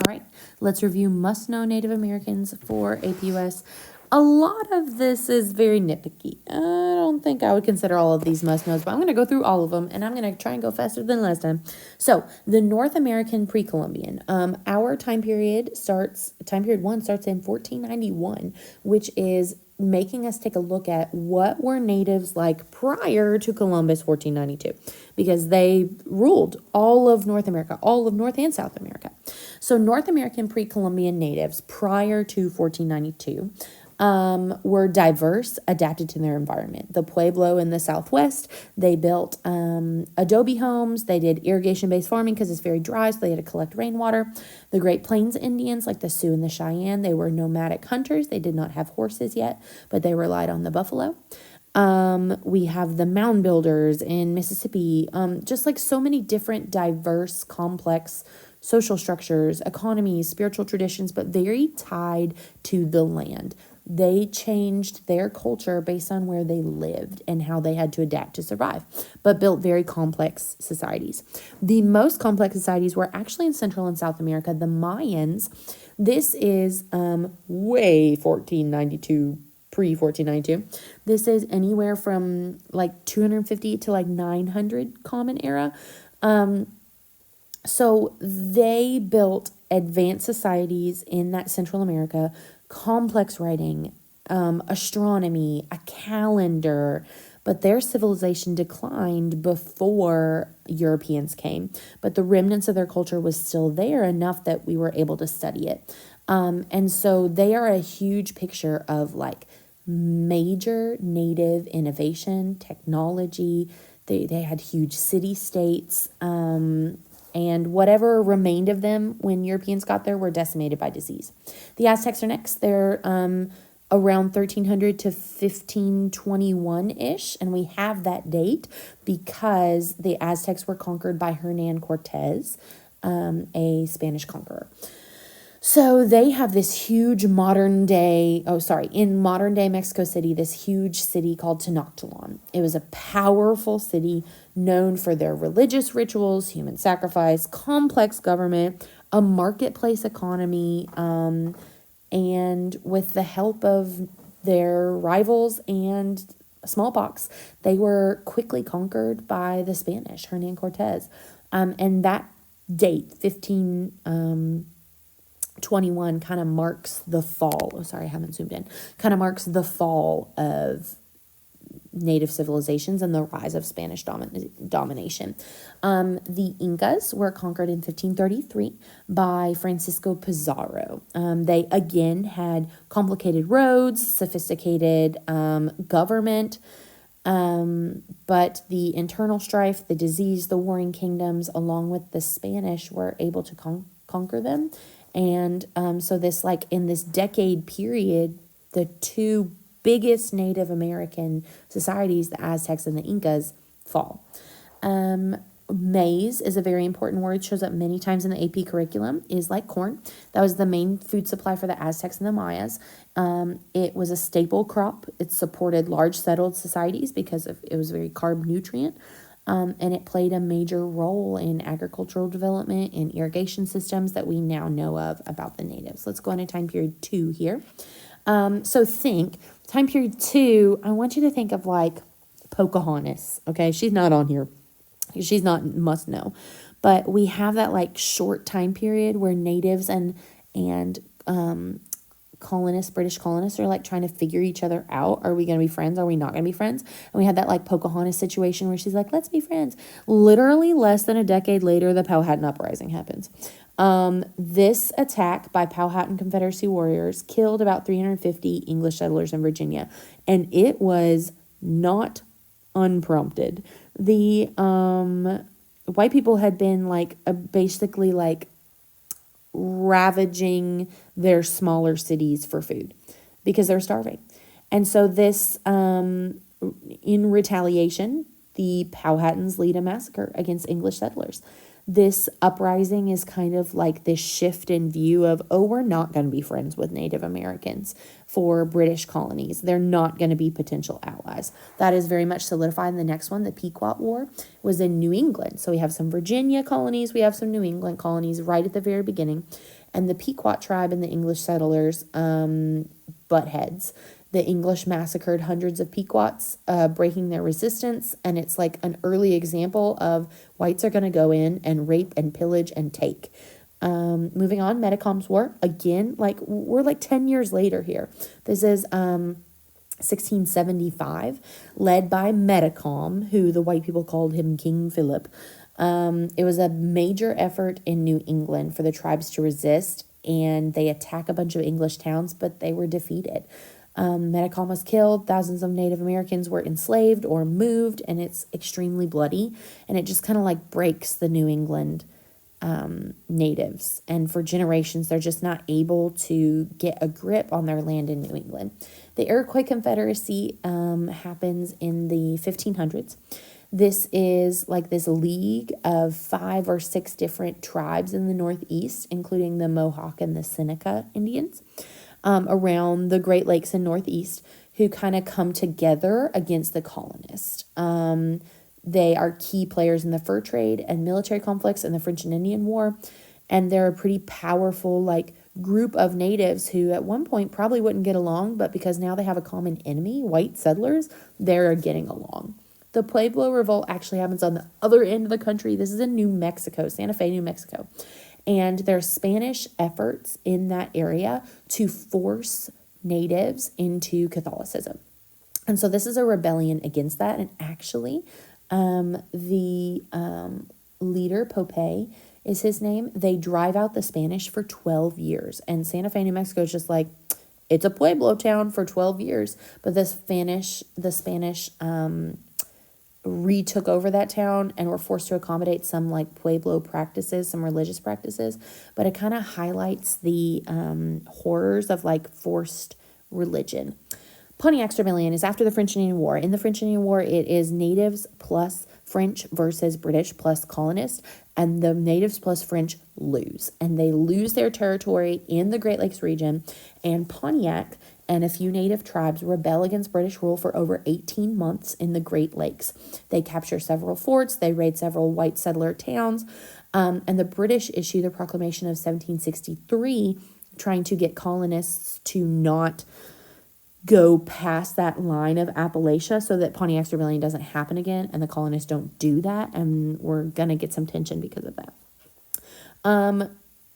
right, let's review must-know Native Americans for APUS. A lot of this is very nitpicky. I don't think I would consider all of these must-knows, but I'm going to go through all of them, and I'm going to try and go faster than last time. So, the North American pre-Columbian. Our time period 1 starts in 1491, which is making us take a look at what were natives like prior to Columbus 1492, because they ruled all of North America, all of North and South America. So North American pre-Columbian natives prior to 1492 were diverse, adapted to their environment. The Pueblo in the Southwest, they built adobe homes. They did irrigation-based farming because it's very dry, so they had to collect rainwater. The Great Plains Indians, like the Sioux and the Cheyenne, they were nomadic hunters. They did not have horses yet, but they relied on the buffalo. We have the mound builders in Mississippi, just like so many different diverse, complex social structures, economies, spiritual traditions, but very tied to the land. They changed their culture based on where they lived and how they had to adapt to survive, but built very complex societies. The most complex societies were actually in Central and South America. The Mayans, this is way 1492, pre-1492. This is anywhere from like 250 to like 900 Common Era. So they built advanced societies in that Central America, complex writing, astronomy, a calendar, but their civilization declined before Europeans came. But the remnants of their culture was still there enough that we were able to study it. And so they are a huge picture of like major native innovation, technology. They had huge city-states, and whatever remained of them when Europeans got there were decimated by disease. The Aztecs are next. They're around 1300 to 1521-ish, and we have that date because the Aztecs were conquered by Hernan Cortez, a Spanish conqueror. So they have this huge in modern day Mexico City, this huge city called Tenochtitlan. It was a powerful city known for their religious rituals, human sacrifice, complex government, a marketplace economy, and with the help of their rivals and smallpox, they were quickly conquered by the Spanish, Hernan Cortez. And that date, 1521, kind of marks the fall. Oh, sorry, I haven't zoomed in. Kind of marks the fall of native civilizations and the rise of Spanish domination. The Incas were conquered in 1533 by Francisco Pizarro. They again had complicated roads, sophisticated government, but the internal strife, the disease, the warring kingdoms, along with the Spanish, were able to conquer them. And so this, like in this decade period, the two biggest Native American societies, the Aztecs and the Incas, fall. Maize is a very important word, shows up many times in the AP curriculum, is like corn. That was the main food supply for the Aztecs and the Mayas. It was a staple crop. It supported large settled societies because it was very carb nutrient. And it played a major role in agricultural development and irrigation systems that we now know of about the natives. Let's go into time period 2 here. So think, time period 2, I want you to think of like Pocahontas, okay? She's not on here. She's not must know. But we have that like short time period where natives and colonists, British colonists, are like trying to figure each other out. Are we going to be friends? Are we not going to be friends? And we had that like Pocahontas situation where she's like, let's be friends. Literally less than a decade later, the Powhatan Uprising happens. This attack by Powhatan Confederacy warriors killed about 350 English settlers in Virginia, and it was not unprompted. The white people had been like basically like ravaging their smaller cities for food because they're starving. And so this, in retaliation, the Powhatans lead a massacre against English settlers. This uprising is kind of like this shift in view of, oh, we're not going to be friends with Native Americans for British colonies. They're not going to be potential allies. That is very much solidified in the next one. The Pequot War was in New England. So we have some Virginia colonies. We have some New England colonies right at the very beginning. and the Pequot tribe and the English settlers butt heads. The English massacred hundreds of Pequots, breaking their resistance, and it's like an early example of whites are going to go in and rape and pillage and take. Moving on, Metacom's War. Again, like we're like 10 years later here. This is 1675, led by Metacom, who the white people called him King Philip. It was a major effort in New England for the tribes to resist, and they attack a bunch of English towns, but they were defeated. Metacom was killed. Thousands of Native Americans were enslaved or moved, and it's extremely bloody, and it just kind of like breaks the New England natives, and for generations they're just not able to get a grip on their land in New England. The Iroquois Confederacy happens in the 1500s. This is like this league of 5 or 6 different tribes in the Northeast, including the Mohawk and the Seneca Indians, around the Great Lakes and Northeast, who kind of come together against the colonists. They are key players in the fur trade and military conflicts in the French and Indian War. And they're a pretty powerful, like, group of natives who at one point probably wouldn't get along, but because now they have a common enemy, white settlers, they're getting along. The Pueblo Revolt actually happens on the other end of the country. This is in New Mexico, Santa Fe, New Mexico. And there's Spanish efforts in that area to force natives into Catholicism. And so this is a rebellion against that. And actually, the leader, Pope is his name, they drive out the Spanish for 12 years. And Santa Fe, New Mexico is just like, it's a Pueblo town for 12 years. But the Spanish retook over that town and were forced to accommodate some like Pueblo practices, some religious practices. But it kind of highlights the horrors of like forced religion. Pontiac's Rebellion is after the French and Indian War. In the French and Indian War, it is natives plus French versus British plus colonists, and the natives plus French lose. And they lose their territory in the Great Lakes region, and Pontiac and a few native tribes rebel against British rule for over 18 months in the Great Lakes. They capture several forts, they raid several white settler towns, and the British issue the Proclamation of 1763, trying to get colonists to not go past that line of Appalachia so that Pontiac's Rebellion doesn't happen again, and the colonists don't do that, and we're going to get some tension because of that.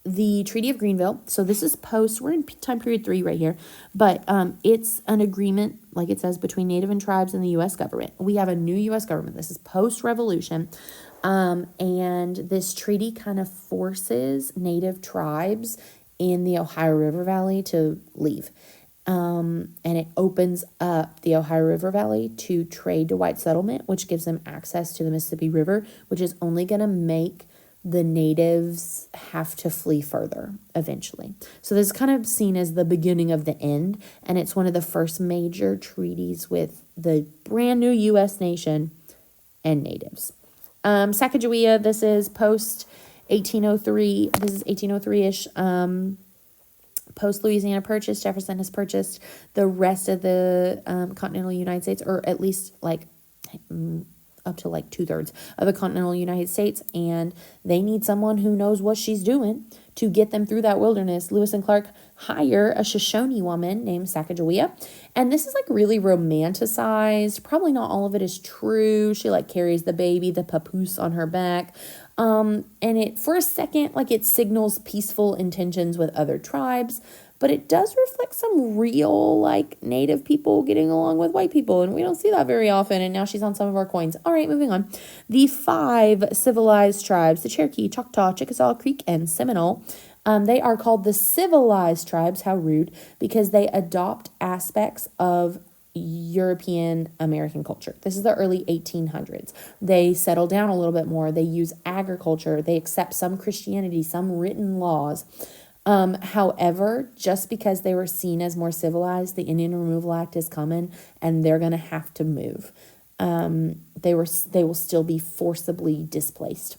The Treaty of Greenville, so this is post, we're in time period 3 right here, but it's an agreement, like it says, between Native and tribes and the U.S. government. We have a new U.S. government. This is post-revolution, and this treaty kind of forces Native tribes in the Ohio River Valley to leave. And it opens up the Ohio River Valley to trade to white settlement, which gives them access to the Mississippi River, which is only going to make the natives have to flee further eventually. So this is kind of seen as the beginning of the end, and it's one of the first major treaties with the brand new U.S. nation and natives. Sacagawea, this is post 1803. This is 1803-ish. Post Louisiana Purchase, Jefferson has purchased the rest of the continental United States, or at least like up to like 2/3 of the continental United States, and they need someone who knows what she's doing to get them through that wilderness. Lewis and Clark hire a Shoshone woman named Sacagawea, and this is like really romanticized. Probably not all of it is true. She like carries the baby, the papoose, on her back. And it, for a second, like it signals peaceful intentions with other tribes, but it does reflect some real, like, Native people getting along with white people, and we don't see that very often, and now she's on some of our coins. All right, moving on. The 5 civilized tribes, the Cherokee, Choctaw, Chickasaw, Creek, and Seminole, they are called the civilized tribes, how rude, because they adopt aspects of European American culture. This is the early 1800s. They settle down a little bit more. They use agriculture. They accept some Christianity, some written laws. However, just because they were seen as more civilized, the Indian Removal Act is coming, and they're going to have to move. They will still be forcibly displaced.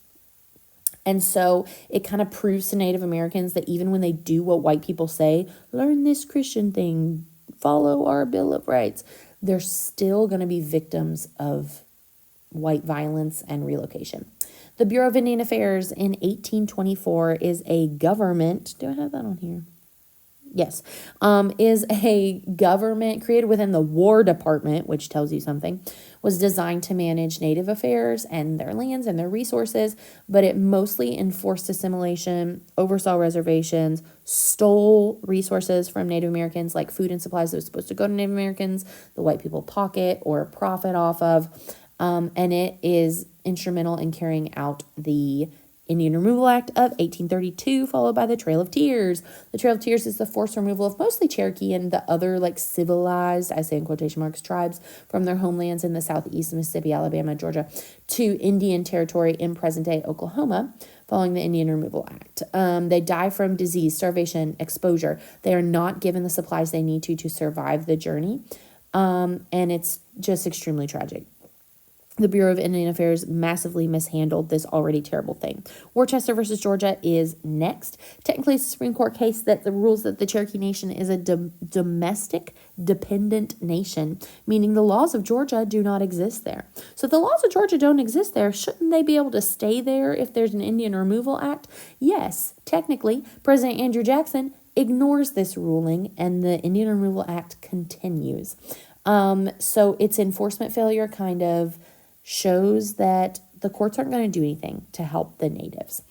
And so it kind of proves to Native Americans that even when they do what white people say, learn this Christian thing, follow our Bill of Rights, they're still going to be victims of white violence and relocation. The Bureau of Indian Affairs in 1824 is a government. Do I have that on here? Yes, is a government created within the War Department, which tells you something, was designed to manage Native affairs and their lands and their resources, but it mostly enforced assimilation, oversaw reservations, stole resources from Native Americans, like food and supplies that was supposed to go to Native Americans, the white people pocket or profit off of, and it is instrumental in carrying out the Indian Removal Act of 1832, followed by the Trail of Tears. The Trail of Tears is the forced removal of mostly Cherokee and the other civilized, I say in quotation marks, tribes from their homelands in the southeast, Mississippi, Alabama, Georgia, to Indian Territory in present-day Oklahoma, following the Indian Removal Act. They die from disease, starvation, exposure. They are not given the supplies they need to survive the journey, and it's just extremely tragic. The Bureau of Indian Affairs massively mishandled this already terrible thing. Worcester versus Georgia is next. Technically, it's a Supreme Court case that the rules that the Cherokee Nation is a domestic dependent nation, meaning the laws of Georgia do not exist there. So if the laws of Georgia don't exist there, shouldn't they be able to stay there if there's an Indian Removal Act? Yes, technically, President Andrew Jackson ignores this ruling and the Indian Removal Act continues. So its enforcement failure kind of shows that the courts aren't going to do anything to help the natives.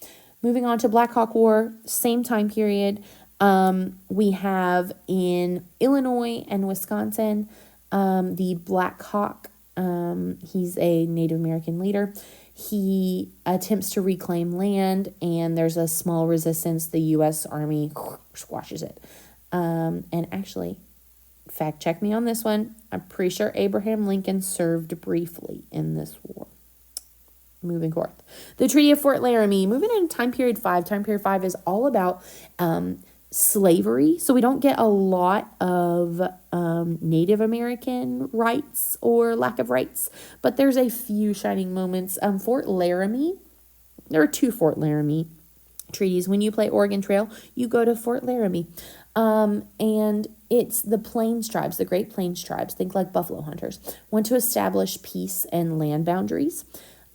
Moving on to Black Hawk War, same time period. We have in Illinois and Wisconsin, the Black Hawk. He's a Native American leader. He attempts to reclaim land, and there's a small resistance. The U.S. Army squashes it. And actually, fact check me on this one. I'm pretty sure Abraham Lincoln served briefly in this war. Moving forth. The Treaty of Fort Laramie. Moving into time period 5. Time period 5 is all about slavery. So we don't get a lot of Native American rights or lack of rights, but there's a few shining moments. Fort Laramie. There are 2 Fort Laramie treaties. When you play Oregon Trail, you go to Fort Laramie. And it's the Plains tribes, the Great Plains tribes, think like buffalo hunters, want to establish peace and land boundaries.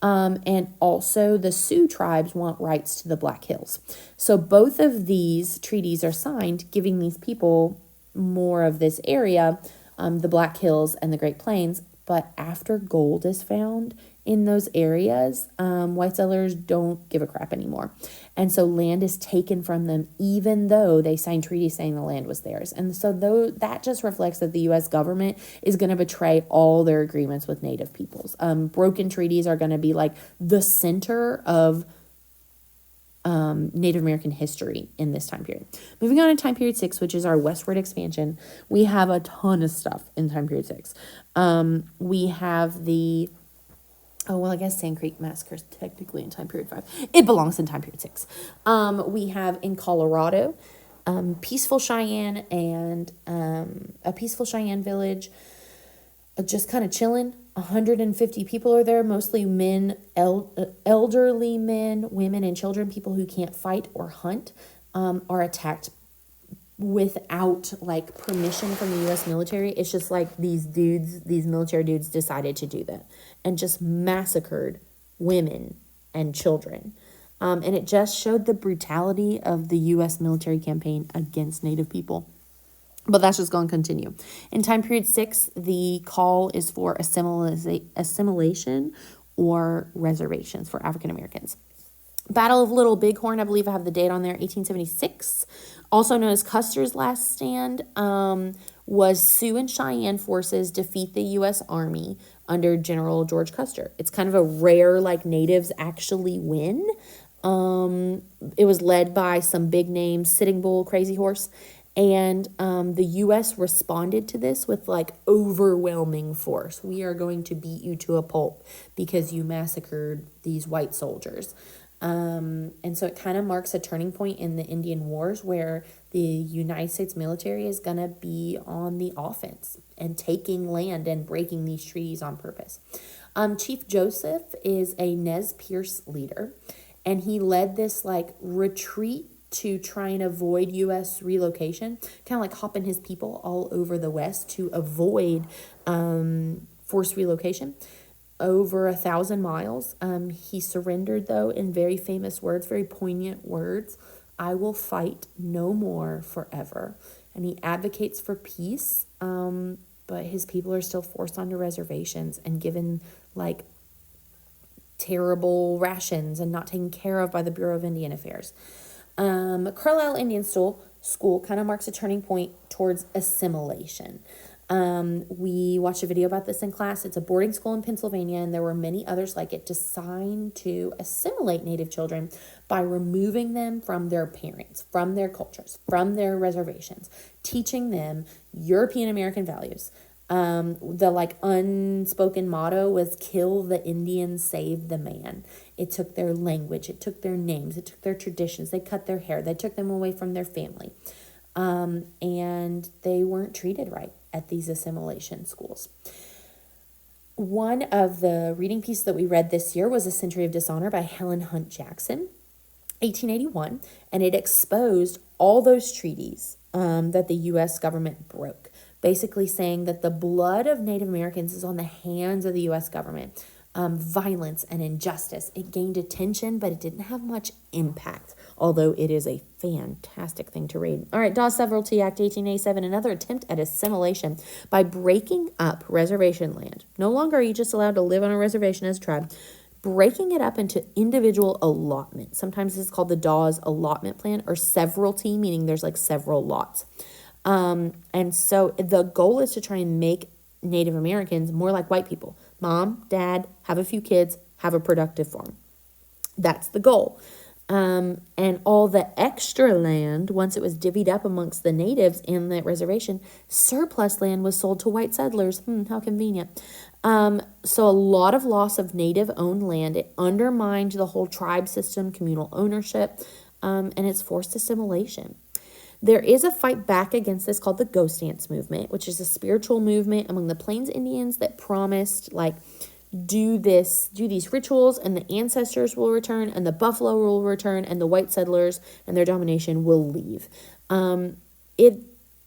And also the Sioux tribes want rights to the Black Hills. So both of these treaties are signed, giving these people more of this area, the Black Hills and the Great Plains. But after gold is found in those areas, white settlers don't give a crap anymore. And so land is taken from them, even though they signed treaties saying the land was theirs. And so that just reflects that the U.S. government is going to betray all their agreements with Native peoples. Broken treaties are going to be like the center of Native American history in this time period. Moving on to time period 6, which is our westward expansion, we have a ton of stuff in time period 6. We have the, I guess Sand Creek Massacre is technically in time period 5. It belongs in time period 6. We have in Colorado, peaceful Cheyenne and a peaceful Cheyenne village, just kind of chilling. 150 people are there, mostly men, elderly men, women, and children. People who can't fight or hunt are attacked without permission from the U.S. military. It's just these military dudes decided to do that and just massacred women and children. And it just showed the brutality of the U.S. military campaign against Native people. But that's just going to continue. In time period 6, the call is for assimilation or reservations for African Americans. Battle of Little Bighorn, I believe I have the date on there, 1876. Also known as Custer's Last Stand, was Sioux and Cheyenne forces defeat the U.S. Army under General George Custer. It's kind of a rare, natives actually win. It was led by some big names, Sitting Bull, Crazy Horse. And the U.S. responded to this with overwhelming force. We are going to beat you to a pulp because you massacred these white soldiers. And so it kind of marks a turning point in the Indian Wars where the United States military is going to be on the offense and taking land and breaking these treaties on purpose. Chief Joseph is a Nez Perce leader, and he led this retreat to try and avoid U.S. relocation, kind of hopping his people all over the West to avoid forced relocation. over 1,000 miles. He surrendered, though, in very famous words, very poignant words. I will fight no more forever. And he advocates for peace, but his people are still forced onto reservations and given like terrible rations and not taken care of by the Bureau of Indian Affairs. Carlisle Indian School kind of marks a turning point towards assimilation. We watched a video about this in class. It's a boarding school in Pennsylvania, and there were many others like it designed to assimilate Native children by removing them from their parents, from their cultures, from their reservations, teaching them European American values. The like unspoken motto was kill the Indian, save the man. It took their language, it took their names, it took their traditions, they cut their hair, they took them away from their family. And they weren't treated right at these assimilation schools. One of the reading pieces that we read this year was A Century of Dishonor by Helen Hunt Jackson, 1881, and it exposed all those treaties that the U.S. government broke, basically saying that the blood of Native Americans is on the hands of the U.S. government. Violence and injustice. It gained attention, but it didn't have much impact, although it is a fantastic thing to read. All right, Dawes Severalty Act 1887, another attempt at assimilation by breaking up reservation land. No longer are you just allowed to live on a reservation as a tribe. Breaking it up into individual allotments. Sometimes it's called the Dawes Allotment Plan, or severalty, meaning there's like several lots. And so the goal is to try and make Native Americans more like white people. Mom, dad, have a few kids, have a productive farm. That's the goal. And all the extra land, once it was divvied up amongst the natives in that reservation, surplus land was sold to white settlers. How convenient. So a lot of loss of native-owned land. It undermined the whole tribe system, communal ownership, and it's forced assimilation. There is a fight back against this called the Ghost Dance movement, which is a spiritual movement among the Plains Indians that promised, like, do these rituals, and the ancestors will return, and the buffalo will return, and the white settlers and their domination will leave. It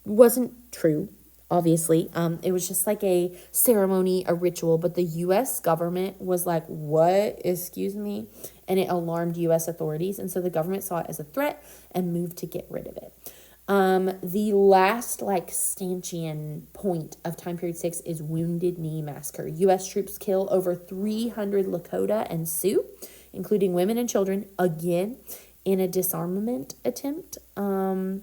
wasn't true, obviously. It was just like a ceremony, a ritual, but the U.S. government was like, what? Excuse me? And it alarmed U.S. authorities, and so the government saw it as a threat and moved to get rid of it. The last stanchion point of time period 6 is Wounded Knee Massacre. U.S. troops kill over 300 Lakota and Sioux, including women and children, again, in a disarmament attempt. And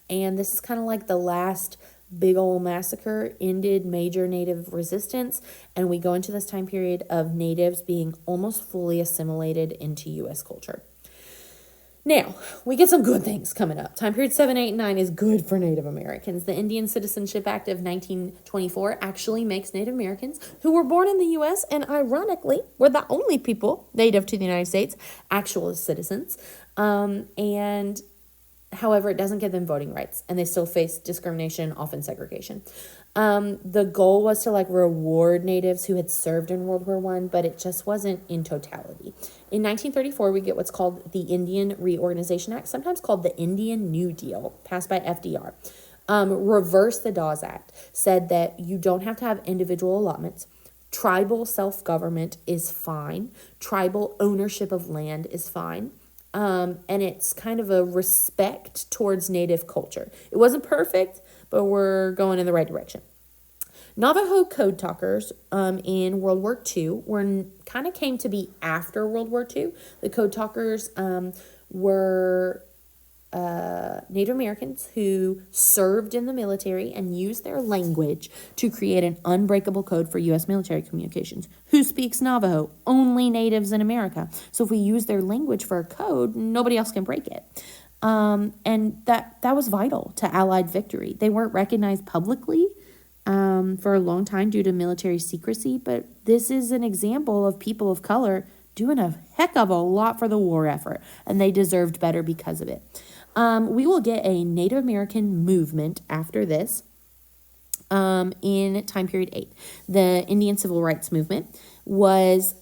this is kind of like the last big old massacre, ended major Native resistance, and we go into this time period of natives being almost fully assimilated into U.S. culture. Now, we get some good things coming up. Time period 7, 8, and 9 is good for Native Americans. The Indian Citizenship Act of 1924 actually makes Native Americans who were born in the U.S. and ironically were the only people native to the United States actual citizens. And however, it doesn't give them voting rights, and they still face discrimination, often segregation. The goal was to reward natives who had served in World War I, but it just wasn't in totality. In 1934, we get what's called the Indian Reorganization Act, sometimes called the Indian New Deal, passed by FDR. Reversed the Dawes Act, said that you don't have to have individual allotments. Tribal self-government is fine. Tribal ownership of land is fine. And it's kind of a respect towards Native culture. It wasn't perfect, but we're going in the right direction. Navajo code talkers in World War II came to be after World War II. The code talkers were Native Americans who served in the military and used their language to create an unbreakable code for U.S. military communications. Who speaks Navajo? Only natives in America. So if we use their language for a code, nobody else can break it. And that was vital to Allied victory. They weren't recognized publicly for a long time due to military secrecy, but this is an example of people of color doing a heck of a lot for the war effort, and they deserved better because of it. We will get a Native American movement after this in time period 8. The Indian Civil Rights Movement was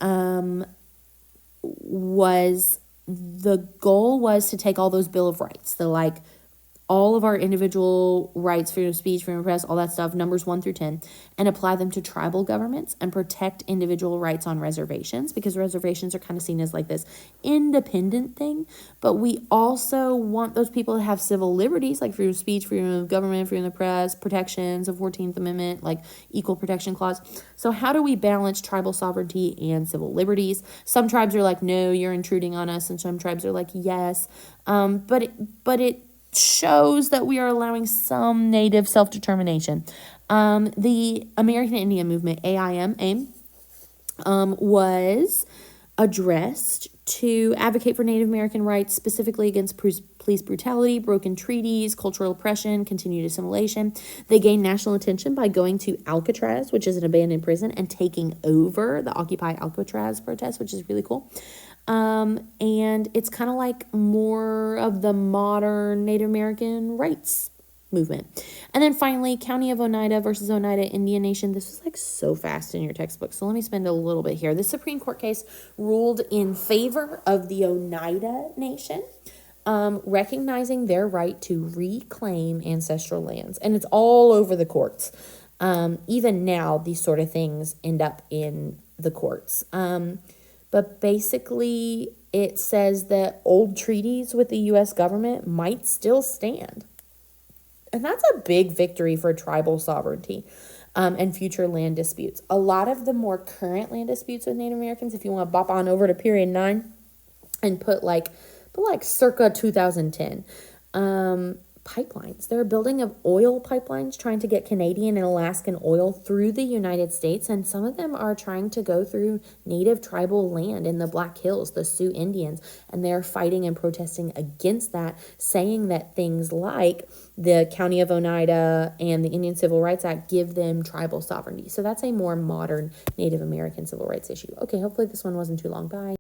the goal was to take all those Bill of Rights, the all of our individual rights, freedom of speech, freedom of press, all that stuff, numbers 1 through 10, and apply them to tribal governments and protect individual rights on reservations, because reservations are kind of seen as like this independent thing. But we also want those people to have civil liberties like freedom of speech, freedom of government, freedom of the press, protections of 14th Amendment, like equal protection clause. So how do we balance tribal sovereignty and civil liberties? Some tribes are like, no, you're intruding on us, and some tribes are like, yes. But it shows that we are allowing some native self-determination. The American Indian Movement, AIM, was addressed to advocate for Native American rights, specifically against police brutality, broken treaties, cultural oppression, continued assimilation. They gained national attention by going to Alcatraz, which is an abandoned prison, and taking over the Occupy Alcatraz protest, which is really cool. And it's kind of like more of the modern Native American rights movement. And then finally, County of Oneida versus Oneida Indian Nation. This was like so fast in your textbook, so let me spend a little bit here. The Supreme Court case ruled in favor of the Oneida Nation, recognizing their right to reclaim ancestral lands. And it's all over the courts. Even now, these sort of things end up in the courts. But basically, it says that old treaties with the U.S. government might still stand. And that's a big victory for tribal sovereignty and future land disputes. A lot of the more current land disputes with Native Americans, if you want to bop on over to period 9 and put like circa 2010, pipelines. They're building of oil pipelines, trying to get Canadian and Alaskan oil through the United States, and some of them are trying to go through native tribal land in the Black Hills, the Sioux Indians, and they're fighting and protesting against that, saying that things like the County of Oneida and the Indian Civil Rights Act give them tribal sovereignty. So that's a more modern Native American civil rights issue. Okay, hopefully this one wasn't too long. Bye.